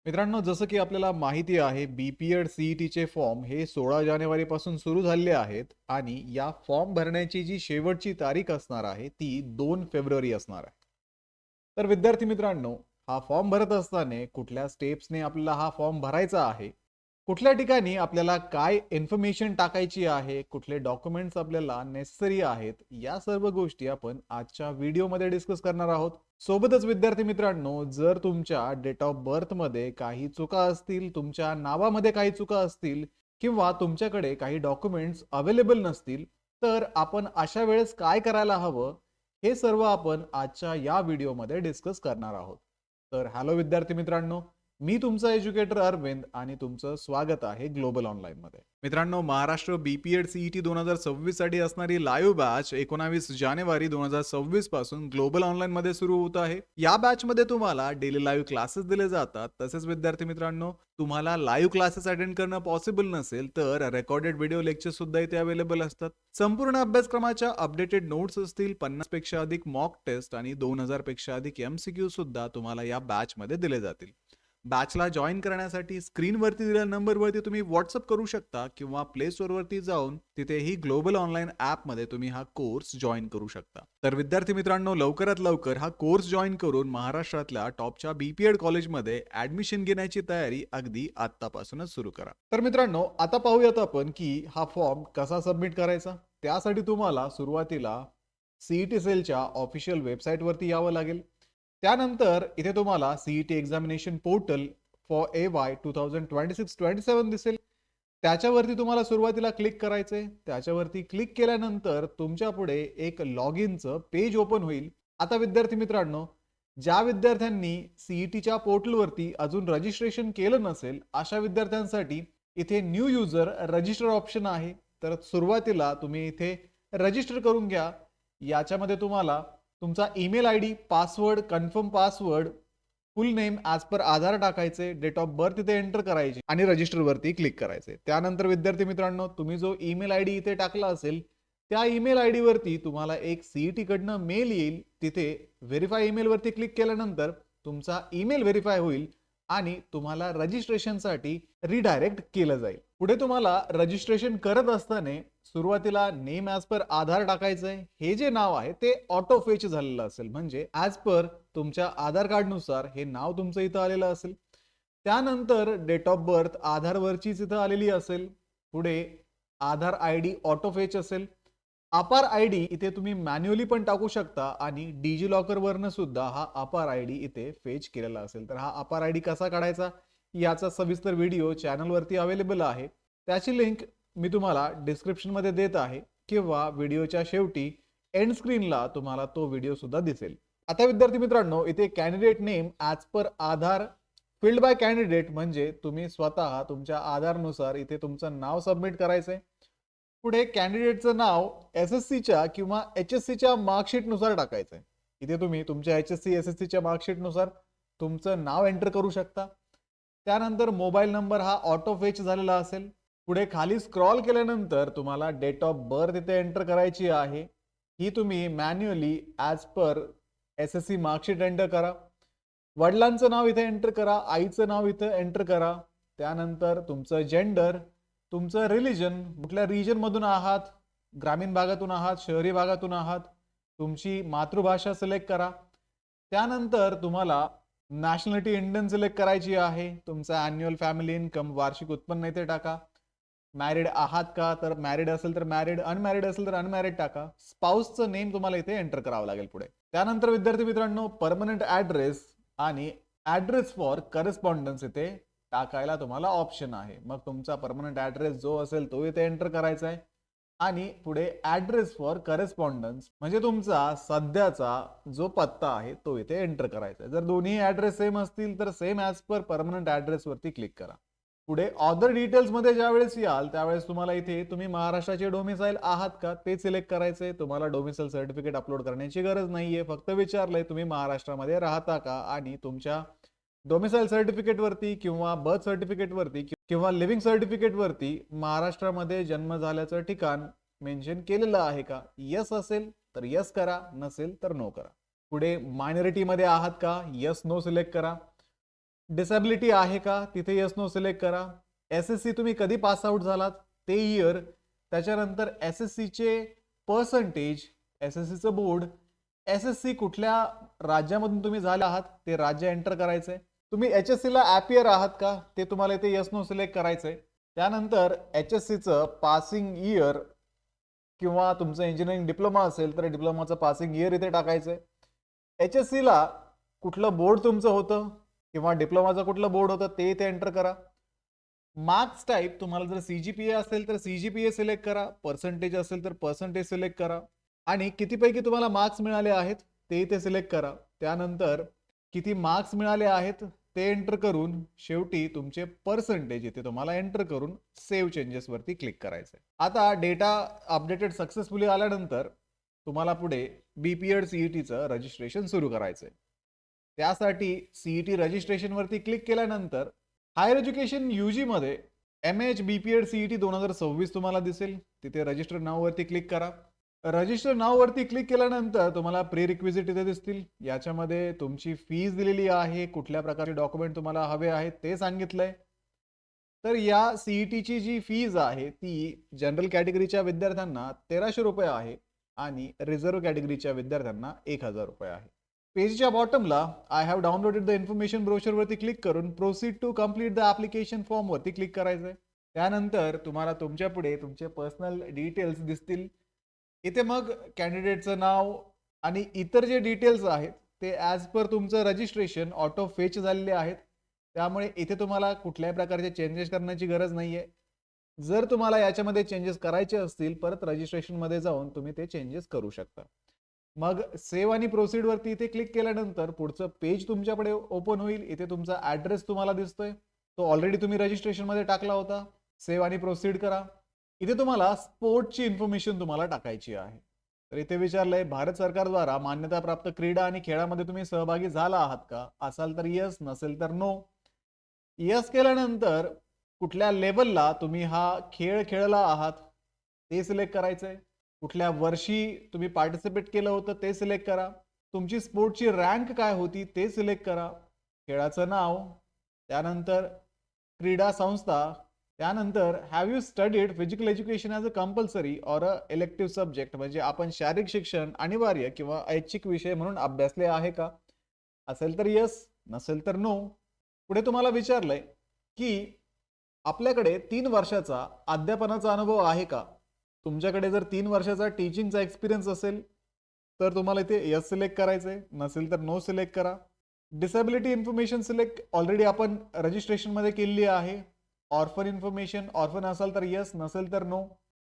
मित्रांनो, जसं की आपल्याला माहिती आहे, बी-पी-एड सी-ई-टीचे फॉर्म हे 16 जानेवारीपासून सुरू झालेले आहेत आणि या फॉर्म भरण्याची जी शेवटची तारीख असणार आहे, ती 2 फेब्रुवारी असणार आहे. तर विद्यार्थी मित्रांनो, हा फॉर्म भरत असताना कुठल्या स्टेप्सने आपल्याला हा फॉर्म भरायचा आहे, कुठल्या ठिकाणी आपल्याला काय इन्फॉर्मेशन टाकायची आहे, कुठले डॉक्युमेंट्स आपल्याला नेसेसरी आहेत, या सर्व गोष्टी आपण आजच्या व्हिडिओमध्ये डिस्कस करणार आहोत. सोबतच विद्यार्थी मित्रांनो, जर तुमच्या डेट ऑफ बर्थमध्ये काही चुका असतील, तुमच्या नावामध्ये काही चुका असतील किंवा तुमच्याकडे काही डॉक्युमेंट्स अवेलेबल नसतील, तर आपण अशा वेळेस काय करायला हवं, हे सर्व आपण आजच्या या व्हिडिओमध्ये डिस्कस करणार आहोत. तर हॅलो विद्यार्थी मित्रांनो, मी तुमचा एज्युकेटर अरविंद आणि तुमचं स्वागत आहे ग्लोबल ऑनलाईन मध्ये. मित्रांनो, महाराष्ट्र बीपीएड सीईटी 2026 साठी असणारी लाईव्ह बॅच 19 जानेवारी 2026 पासून ग्लोबल ऑनलाईन मध्ये सुरू होत आहे. या बॅच मध्ये तुम्हाला डेली लाईव्ह क्लासेस दिले जातात. तसेच विद्यार्थी मित्रांनो, तुम्हाला लाईव्ह क्लासेस अटेंड करणं पॉसिबल नसेल तर रेकॉर्डेड व्हिडिओ लेक्चर सुद्धा इथे अवेलेबल असतात. संपूर्ण अभ्यासक्रमाच्या अपडेटेड नोट्स असतील, 50 पेक्षा अधिक मॉक टेस्ट आणि 2000 पेक्षा अधिक एमसीक्यू सुद्धा तुम्हाला या बॅच मध्ये दिले जातील. बॅचला जॉईन करण्यासाठी स्क्रीनवरती दिलेल्या नंबरवरती तुम्ही व्हॉट्सअप करू शकता किंवा प्ले स्टोअरवरती जाऊन तिथेही ग्लोबल ऑनलाईन ॲपमध्ये तुम्ही हा कोर्स जॉईन करू शकता. तर विद्यार्थी मित्रांनो, लवकरात लवकर हा कोर्स जॉईन करून महाराष्ट्रातल्या टॉपच्या बीपीएड कॉलेजमध्ये ऍडमिशन घेण्याची तयारी अगदी आत्तापासूनच सुरू करा. तर मित्रांनो, आता पाहूयात आपण की हा फॉर्म कसा सबमिट करायचा. त्यासाठी तुम्हाला सुरुवातीला सीईटी सेलच्या ऑफिशियल वेबसाईटवरती यावं लागेल. त्यानंतर इथे तुम्हाला CET examination portal for AY 2026-27 दिसेल. त्याच्यावरती तुम्हाला सुरुवातीला क्लिक करायचंय. त्याच्यावरती क्लिक केल्यानंतर तुमच्या पुढे एक लॉग इनचं पेज ओपन होईल. आता विद्यार्थी मित्रांनो, ज्या विद्यार्थ्यांनी सीईटीच्या पोर्टलवरती अजून रजिस्ट्रेशन केलं नसेल, अशा विद्यार्थ्यांसाठी इथे न्यू युजर रजिस्टर ऑप्शन आहे. तर सुरुवातीला तुम्ही इथे रजिस्टर करून घ्या. याच्यामध्ये तुम्हाला तुमचा email ID, password, confirm password, full name as per Aadhaar टाकायचे, डेट ऑफ बर्थ इथे एंटर करायची आणि रजिस्टर वरती क्लिक करायचे. त्यानंतर विद्यार्थी मित्रांनो, तुम्ही जो ईमेल आयडी इथे टाकला असेल, त्या ईमेल आयडी वरती तुम्हाला एक सीईटी कडनं मेल येईल. तिथे व्हेरीफाय ईमेल वरती क्लिक केल्यानंतर तुमचा ईमेल व्हेरीफाय होईल आणि तुम्हाला रजिस्ट्रेशनसाठी रिडायरेक्ट केलं जाईल. पुढे तुम्हाला रजिस्ट्रेशन करत असताना सुरुवातीला नेम ॲज पर आधार टाकायचंय. हे जे नाव आहे ते ऑटो फेच झालेलं असेल, म्हणजे ॲज पर तुमच्या आधार कार्ड नुसार हे नाव तुमचं इथं आलेलं असेल. त्यानंतर डेट ऑफ बर्थ आधारवरचीच इथं आलेली असेल. पुढे आधार आयडी ऑटो फेच असेल. अपार आयडी इथे तुम्ही मॅन्युअली पण टाकू शकता आणि डिजी लॉकर वरनं सुद्धा हा अपार आयडी इथे फेच केलेला असेल. तर हा अपार आयडी कसा काढायचा याचा सविस्तर व्हिडिओ चॅनलवरती अवेलेबल आहे. त्याची लिंक मी तुम्हाला डिस्क्रिप्शन मध्ये देत आहे किंवा व्हिडिओच्या शेवटी एंड स्क्रीनला तुम्हाला तो व्हिडिओ सुद्धा दिसेल. आता विद्यार्थी मित्रांनो, इथे candidate name as per Aadhaar filled by candidate, म्हणजे तुम्ही स्वतः तुमच्या आधारनुसार इथे तुमचं नाव सबमिट करायचंय. पुढे कॅन्डिडेटचं नाव एसएससीच्या किंवा एचएससीच्या मार्कशीट नुसार टाकायचंय. इथे तुम्ही तुमच्या एचएससी एसएससीच्या मार्कशीट नुसार तुमचं नाव एंटर करू शकता. त्यानंतर मोबाईल नंबर हा ऑटो फेच झालेला असेल. पुढे खाली स्क्रॉल केल्यानंतर तुम्हाला डेट ऑफ बर्थ इथे एंटर करायची आहे. ही तुम्ही manually as per SSC marksheet enter करा. वडिलांचं नाव इथे एंटर करा, आईचं नाव इथे एंटर करा. त्यानंतर तुमचं जेंडर, तुमचं रिलिजन, कुठल्या रिजन मधून आहात, ग्रामीण भागातून आहात, शहरी भागातून आहात, तुमची मातृभाषा सिलेक्ट करा. त्यानंतर तुम्हाला नॅशनॅलिटी इंडियन सिलेक्ट करायची आहे. तुमचा अॅन्युअल फॅमिली इन्कम, वार्षिक उत्पन्न इथे टाका. मॅरिड आहात का, तर मॅरिड असेल तर मॅरिड, अनमॅरिड असेल तर अनमॅरिड टाका. स्पाउसचं नेम तुम्हाला इथे एंटर करावं लागेल पुढे. त्यानंतर विद्यार्थी मित्रांनो, परमनंट ऍड्रेस आणि ऍड्रेस फॉर करस्पॉन्डन्स इथे टाकायला तुम्हाला ऑप्शन आहे. मग तुमचा परमनंट ऍड्रेस जो असेल तो इथे एंटर करायचा आहे आणि पुढे ऍड्रेस फॉर करस्पॉन्डन्स म्हणजे तुमचा सध्याचा जो पत्ता आहे तो इथे एंटर करायचा आहे. जर दोन्ही ऍड्रेस सेम असतील तर same as per permanent address वरती क्लिक करा. पुढे ऑदर डिटेल्स मध्ये ज्यावेळेस याल त्यावेळेस तुम्हाला इथे तुम्ही महाराष्ट्राचे डोमिसाईल आहात का ते सिलेक्ट करायचंय. तुम्हाला डोमिसाईल सर्टिफिकेट अपलोड करण्याची गरज नाहीये. फक्त विचारलंय तुम्ही महाराष्ट्रामध्ये राहता का आणि तुमच्या डोमिसाईल सर्टिफिकेट वरती किंवा बर्थ सर्टिफिकेट वरती किंवा लिव्हिंग सर्टिफिकेट वरती महाराष्ट्रामध्ये जन्म झाल्याचं ठिकाण मेन्शन केलेलं आहे का. यस असेल तर यस करा, नसेल तर नो करा. पुढे मायनॉरिटी मध्ये आहात का, यस नो सिलेक्ट करा. डिसेबिलिटी आहे का, तिथे यस नो सिलेक्ट करा. SSC तुम्ही कधी पास आउट झालात ते इयर, त्याच्यानंतर SSCचे पर्सेंटेज, SSCचं बोर्ड, SSC कुठल्या राज्यामधून तुम्ही झाले आहात ते राज्य एंटर करायचंय. तुम्ही HSCला अपियर आहात का ते तुम्हाला इथे यस नो सिलेक्ट करायचंय. त्यानंतर HSCचं पासिंग इयर किंवा तुमचं इंजिनिअरिंग डिप्लोमा असेल तर डिप्लोमाचं पासिंग इयर इथे टाकायचंय. HSCला कुठलं बोर्ड तुमचं होतं किंवा डिप्लोमाचं कुठलं बोर्ड होतं ते इथे एंटर करा. मार्क्स टाईप तुम्हाला जर CGPA असेल तर CGPA सिलेक्ट करा, पर्सेंटेज असेल तर पर्सेंटेज सिलेक्ट करा आणि कितीपैकी तुम्हाला मार्क्स मिळाले आहेत ते इथे सिलेक्ट करा. त्यानंतर किती मार्क्स मिळाले आहेत ते एंटर करून शेवटी तुमचे पर्सेंटेज इथे तुम्हाला एंटर करून सेव्ह चेंजेस वरती क्लिक करायचं. आता डेटा अपडेटेड सक्सेसफुली आल्यानंतर तुम्हाला पुढे BPED CETचं रजिस्ट्रेशन सुरू करायचंय. त्यासाठी CET रजिस्ट्रेशन वरती क्लिक केल्यानंतर हायर एज्युकेशन UG मध्ये MH BPED CET 2026 तुम्हाला दिसेल. तिथे रजिस्टर नाव वरती क्लिक करा. रजिस्टर नाव वरती क्लिक केल्यानंतर तुम्हाला प्री रिक्विजिट इथे दिसतील. याच्यामध्ये तुमची फीज दिलेली आहे, कुठल्या प्रकारचे डॉक्युमेंट तुम्हाला हवे आहेत ते सांगितलंय. तर या CETची जी फीज आहे ती जनरल कॅटेगरीच्या विद्यार्थ्यांना 1300 रुपये आहे आणि रिझर्व्ह कॅटेगरीच्या विद्यार्थ्यांना 1000 रुपये आहे. पेजच्या बॉटमला I have downloaded the information brochure वरती क्लिक करून proceed to complete the application form वरती क्लिक करायचंय. त्यानंतर तुम्हाला तुमच्या पुढे तुमचे पर्सनल डिटेल्स दिसतील. इथे मग कॅन्डिडेटचं नाव आणि इतर जे डिटेल्स आहेत ते ॲज पर तुमचं रजिस्ट्रेशन ऑटो फेच झालेले आहेत. त्यामुळे इथे तुम्हाला कुठल्याही प्रकारचे चेंजेस करण्याची गरज नाहीये. जर तुम्हाला याच्यामध्ये चेंजेस करायचे असतील परत रजिस्ट्रेशनमध्ये जाऊन तुम्ही ते चेंजेस करू शकता. मग सेव्ह आणि प्रोसीड वरती इथे क्लिक केल्यानंतर पुढचं पेज तुमच्याकडे ओपन होईल. इथे तुमचा ऍड्रेस तुम्हाला दिसतोय, तो ऑलरेडी तुम्ही रजिस्ट्रेशन मध्ये टाकला होता. सेव्ह आणि प्रोसीड करा. इथे तुम्हाला स्पोर्टची इन्फॉर्मेशन तुम्हाला टाकायची आहे. तर इथे विचारलंय भारत सरकारद्वारा मान्यताप्राप्त क्रीडा आणि खेळामध्ये तुम्ही सहभागी झाला आहात का, असाल तर यस, नसेल तर नो. यस केल्यानंतर कुठल्या लेवलला तुम्ही हा खेळ खेळला आहात ते सिलेक्ट करायचंय. कुठल्या वर्षी तुम्ही पार्टिसिपेट केलं होतं ते सिलेक्ट करा. तुमची स्पोर्टची रँक काय होती ते सिलेक्ट करा. खेळाचं नाव, त्यानंतर क्रीडा संस्था, त्यानंतर have you studied physical education as a compulsory or a elective subject, म्हणजे आपण शारीरिक शिक्षण अनिवार्य किंवा ऐच्छिक विषय म्हणून अभ्यासले आहे का, असेल तर यस, नसेल तर नो. पुढे तुम्हाला विचारलंय की आपल्याकडे 3 वर्षाचा अध्यापनाचा अनुभव आहे का. तुमच्याकडे जर 3 वर्षाचा टीचिंगचा एक्सपिरियन्स असेल तर तुम्हाला इथे यस सिलेक्ट करायचंय, नसेल तर नो सिलेक्ट करा. डिसेबिलिटी इन्फॉर्मेशन सिलेक्ट ऑलरेडी आपण रजिस्ट्रेशन मध्ये केलेली आहे. ऑर्फन इन्फॉर्मेशन, ऑर्फन असाल तर यस, नसेल तर नो.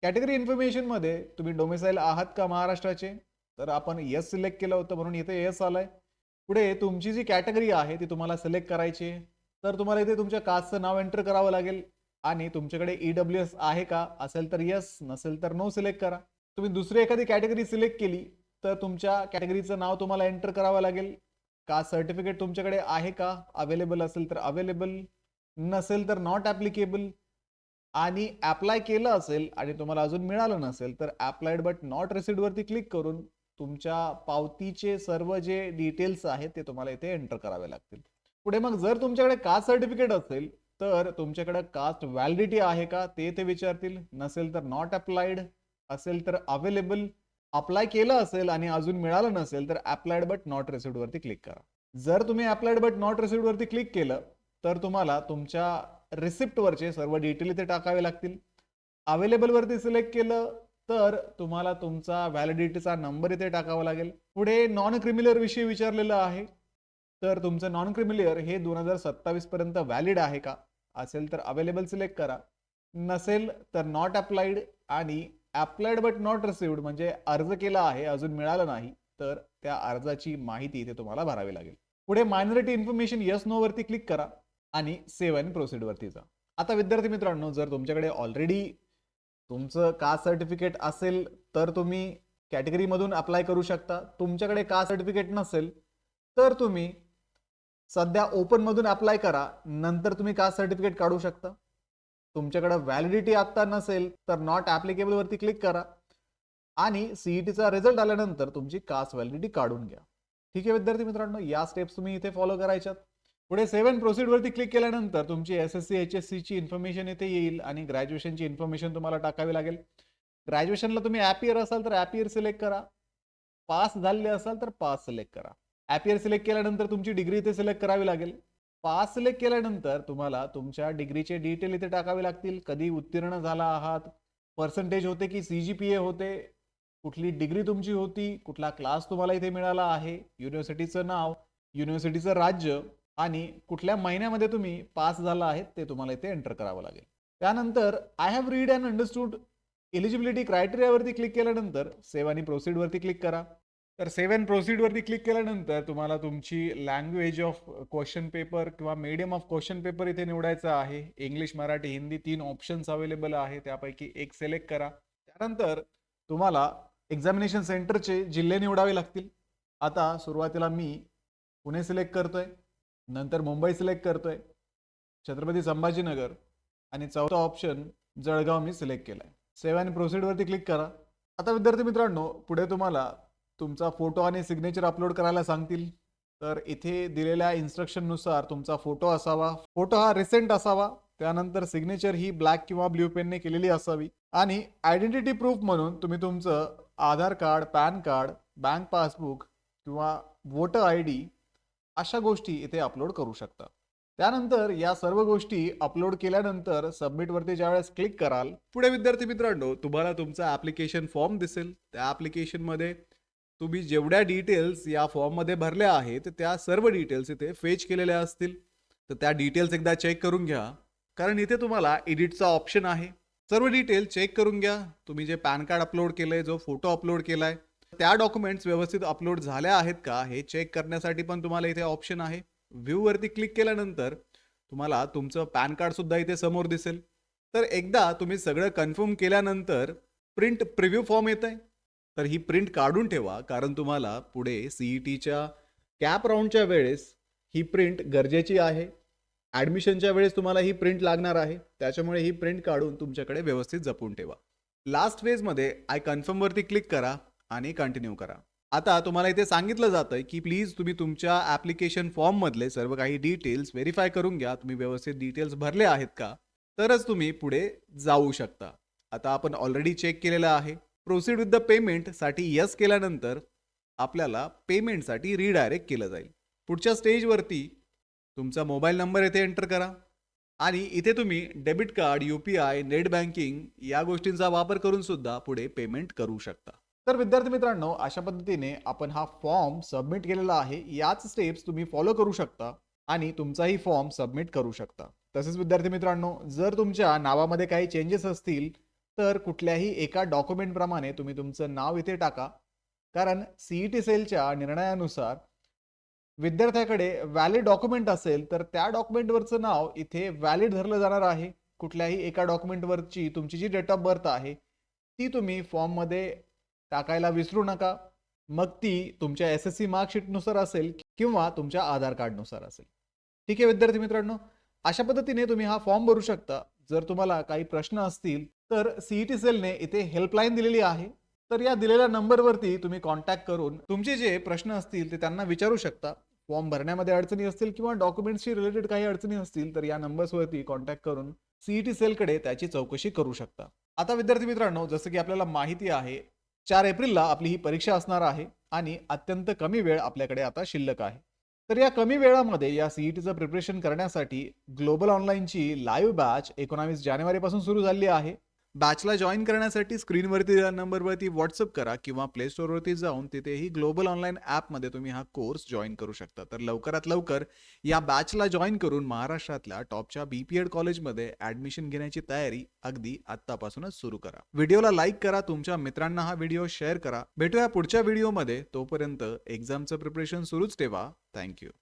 कॅटेगरी इन्फॉर्मेशन मध्ये तुम्ही डोमिसाईल आहात का महाराष्ट्राचे, तर आपण यस सिलेक्ट केलं होतं म्हणून इथे यस आलाय. पुढे तुमची जी कॅटेगरी आहे ती तुम्हाला सिलेक्ट करायची आहे. तर तुम्हाला इथे तुमच्या कास्टचं नाव एंटर करावं लागेल आणि तुमच्याकडे EWS आहे का, असेल तर यस, नसेल तर नो सिलेक्ट करा. तुम्ही दुसरी एखादी कॅटेगरी सिलेक्ट केली तर तुमच्या कॅटेगरीचं नाव तुम्हाला एंटर करावं लागेल. कास्ट सर्टिफिकेट तुमच्याकडे आहे का, अवेलेबल असेल तर अवेलेबल, नसेल तर नॉट ॲप्लिकेबल. आणि अप्लाय केलं असेल आणि तुम्हाला अजून मिळालं नसेल तर अप्लाइड बट नॉट रिसीव्ड वरती क्लिक करून तुमच्या पावतीचे सर्व जे डिटेल्स आहेत ते तुम्हाला इथे एंटर करावे लागतील. पुढे मग जर तुमच्याकडे कास्ट सर्टिफिकेट असेल तर तुमच्याकडे कास्ट व्हॅलिडिटी आहे का ते ते विचारतील. नसेल तर नॉट अप्लाइड, असेल तर अवेलेबल. अप्लाय केलं असेल आणि अजून मिळालं नसेल तर अप्लाइड बट नॉट रिसीव्ड वरती क्लिक करा. जर तुम्ही अप्लाइड बट नॉट रिसीव्ड वरती क्लिक केलं तर तुम्हाला तुमच्या रिसिप्ट वरचे सर्व डिटेल इथे टाकावे लागतील. अवेलेबल वरती सिलेक्ट केलं तर तुम्हाला तुमचा व्हॅलिडिटीचा नंबर इथे टाकावा लागेल. पुढे नॉन क्रिमिलियर विषयी विचारलेलं आहे. तर तुमचं नॉन क्रिमिलियर हे 2027 पर्यंत व्हॅलिड आहे का, असेल तर अवेलेबल सिलेक्ट करा, नसेल तर नॉट अप्लाइड आणि अप्लाइड बट नॉट रिसिव्ड म्हणजे अर्ज केला आहे अजून मिळालं नाही तर त्या अर्जाची माहिती इथे तुम्हाला भरावी लागेल. पुढे मायनॉरिटी इन्फॉर्मेशन यस नो वरती क्लिक करा आणि सेव्ह अँड प्रोसीड वरती जा. आता विद्यार्थी मित्रांनो, जर तुमच्याकडे ऑलरेडी तुमचं कास्ट सर्टिफिकेट असेल तर तुम्ही कॅटेगरी मधून अप्लाय करू शकता. तुमच्याकडे कास्ट सर्टिफिकेट नसेल तर तुम्ही सध्या ओपन मधून अप्लाय करा, नंतर तुम्ही कास्ट सर्टिफिकेट काढू शकता. तुमच्याकडे व्हॅलिडिटी आता नसेल तर नॉट ऍप्लिकेबल वरती क्लिक करा आणि CETचा रिझल्ट आल्यानंतर तुमची कास्ट व्हॅलिडिटी काढून घ्या. ठीक आहे विद्यार्थी मित्रांनो, या स्टेप्स तुम्ही इथे फॉलो करायच्यात. पुढे सेव्ह अँड प्रोसीड वरती क्लिक केल्यानंतर तुमची SSC HSC ची इन्फॉर्मेशन इथे येईल आणि ग्रॅज्युएशनची इन्फॉर्मेशन तुम्हाला टाकावी लागेल. ग्रॅज्युएशनला तुम्ही ॲप इयर असाल तर ॲप इयर सिलेक्ट करा. पास झालेले असाल तर पास सिलेक्ट करा. ॲप इयर सिलेक्ट केल्यानंतर तुमची डिग्री इथे सिलेक्ट करावी लागेल. पास सिलेक्ट केल्यानंतर तुम्हाला तुमच्या डिग्रीचे डिटेल इथे टाकावे लागतील. कधी उत्तीर्ण झाला आहात, पर्सेंटेज होते की CGPA होते, कुठली डिग्री तुमची होती, कुठला क्लास तुम्हाला इथे मिळाला आहे, युनिव्हर्सिटीचं नाव, युनिव्हर्सिटीचं राज्य आणि कुठल्या महिन्यामध्ये तुम्ही पास झाला आहेत ते तुम्हाला इथे एंटर करावं लागेल. त्यानंतर I have read and understood eligibility क्रायटेरियावरती क्लिक केल्यानंतर सेव्ह आणि प्रोसीड वरती क्लिक करा. तर सेव्ह अँड प्रोसीड वरती क्लिक केल्यानंतर तुम्हाला तुमची लँग्वेज ऑफ क्वेश्चन पेपर किंवा मीडियम ऑफ क्वेश्चन पेपर इथे निवडायचा आहे. English, Marathi, Hindi 3 options available आहे, त्यापैकी एक सिलेक्ट करा. त्यानंतर तुम्हाला एक्झामिनेशन सेंटरचे जिल्हे निवडावे लागतील. आता सुरुवातीला मी पुणे सिलेक्ट करतोय, नंतर मुंबई सिलेक्ट करतोय, छत्रपती संभाजीनगर आणि चौथा ऑप्शन जळगाव मी सिलेक्ट केलाय. सेव्ह आणि प्रोसीड वरती क्लिक करा. आता विद्यार्थी मित्रांनो, पुढे तुम्हाला तुमचा फोटो आणि सिग्नेचर अपलोड करायला सांगतील. तर इथे दिलेल्या इन्स्ट्रक्शन नुसार तुमचा फोटो असावा. फोटो हा रिसेंट असावा. त्यानंतर सिग्नेचर ही ब्लॅक किंवा ब्ल्यू पेनने केलेली असावी आणि आयडेंटिटी प्रूफ म्हणून तुम्ही तुमचं Aadhaar card, PAN card, bank passbook किंवा वोटर ID अशा गोष्टी इथे अपलोड करू शकता. त्यानंतर या सर्व गोष्टी अपलोड केल्यानंतर सबमिट वरती ज्यावेळेस क्लिक कराल, पुढे विद्यार्थी मित्रांनो तुम्हाला तुमचा ॲप्लिकेशन फॉर्म दिसेल. त्या ॲप्लिकेशनमध्ये तुम्ही जेवढ्या डिटेल्स या फॉर्ममध्ये भरल्या आहेत त्या सर्व डिटेल्स इथे फेच केलेल्या असतील. तर त्या डिटेल्स एकदा चेक करून घ्या, कारण इथे तुम्हाला एडिटचा ऑप्शन आहे. सर्व डिटेल चेक करून घ्या. तुम्ही जे पॅन कार्ड अपलोड केलंय, जो फोटो अपलोड केलाय, त्या डॉक्युमेंट्स व्यवस्थित अपलोड झाल्या आहेत का हे चेक करण्यासाठी पण तुम्हाला इथे ऑप्शन आहे. व्ह्यू वरती क्लिक केल्यानंतर तुम्हाला तुमचं पॅन कार्ड सुद्धा इथे समोर दिसेल. तर एकदा तुम्ही सगळं कन्फर्म केल्यानंतर प्रिंट प्रिव्ह्यू फॉर्म येत आहे. तर ही प्रिंट काढून ठेवा, कारण तुम्हाला पुढे CETच्या कॅप राऊंडच्या वेळेस ही प्रिंट गरजेची आहे. ॲडमिशनच्या वेळेस तुम्हाला ही प्रिंट लागणार आहे, त्याच्यामुळे ही प्रिंट काढून तुमच्याकडे व्यवस्थित जपून ठेवा. लास्ट फेजमध्ये आय कन्फर्म वरती क्लिक करा आणि कंटिन्यू करा. आता तुम्हाला इथे सांगितलं जातंय की प्लीज तुम्ही तुमच्या ॲप्लिकेशन फॉर्म मधले सर्व काही डिटेल्स व्हेरीफाय करून घ्या. तुम्ही व्यवस्थित डिटेल्स भरले आहेत का, तरच तुम्ही पुढे जाऊ शकता. आता आपण ऑलरेडी चेक केलेलं आहे. प्रोसीड विथ द पेमेंट साठी यस केल्यानंतर आपल्याला पेमेंटसाठी रिडायरेक्ट केलं जाईल. पुढच्या स्टेजवरती तुमचा मोबाईल नंबर इथे एंटर करा आणि इथे तुम्ही debit card, UPI, net banking या गोष्टींचा वापर करून सुद्धा पुढे पेमेंट करू शकता. तर विद्यार्थी मित्रांनो, अशा पद्धतीने आपण हा फॉर्म सबमिट केलेला आहे. याच स्टेप्स तुम्ही फॉलो करू शकता आणि तुमचाही फॉर्म सबमिट करू शकता. तसेच विद्यार्थी मित्रांनो, जर तुमच्या नावामध्ये काही चेंजेस असतील तर कुठल्याही एका डॉक्युमेंट प्रमाणे तुम्ही तुमचं नाव इथे टाका, कारण CET सेलच्या निर्णयानुसार विद्यार्थ्याकडे व्हॅलिड डॉक्युमेंट असेल तर त्या डॉक्युमेंटवरचं नाव इथे व्हॅलिड धरलं जाणार आहे. कुठल्याही एका डॉक्युमेंटवरची तुमची जी डेट ऑफ बर्थ आहे ती तुम्ही फॉर्ममध्ये टाकायला विसरू नका. मग ती तुमच्या SSC मार्कशीटनुसार असेल किंवा तुमच्या आधार कार्डनुसार असेल. ठीक आहे विद्यार्थी मित्रांनो, अशा पद्धतीने तुम्ही हा फॉर्म भरू शकता. जर तुम्हाला काही प्रश्न असतील तर CET सेलने इथे हेल्पलाईन दिलेली आहे. तर या दिलेल्या नंबरवरती तुम्ही कॉन्टॅक्ट करून तुमचे जे प्रश्न असतील ते त्यांना विचारू शकता. फॉर्म भरण्यामध्ये अडचणी असतील किंवा डॉक्युमेंट्सशी रिलेटेड काही अडचणी असतील तर या नंबर्सवरती कॉन्टॅक्ट करून CET सेलकडे त्याची चौकशी करू शकता. आता विद्यार्थी मित्रांनो, जसं की आपल्याला माहिती आहे 4 एप्रिलला आपली ही परीक्षा असणार आहे आणि अत्यंत कमी वेळ आपल्याकडे आता शिल्लक आहे. तर या कमी वेळामध्ये या CETचं प्रिपरेशन करण्यासाठी ग्लोबल ऑनलाईनची लाईव्ह बॅच 19 जानेवारीपासून सुरू झाली आहे. बॅचला जॉईन करण्यासाठी स्क्रीनवरती दिलेल्या नंबरवरती व्हॉट्सअप करा किंवा प्ले स्टोअरवरती जाऊन तिथेही ग्लोबल ऑनलाईन ॲपमध्ये तुम्ही हा कोर्स जॉईन करू शकता. तर लवकरात लवकर या बॅचला जॉईन करून महाराष्ट्रातल्या टॉपच्या BPED कॉलेजमध्ये ॲडमिशन घेण्याची तयारी अगदी आत्तापासूनच सुरू करा. व्हिडिओला लाईक करा, तुमच्या मित्रांना हा व्हिडिओ शेअर करा. भेटूया पुढच्या व्हिडिओमध्ये. तोपर्यंत एक्झामचं प्रिपरेशन सुरूच ठेवा. थँक्यू.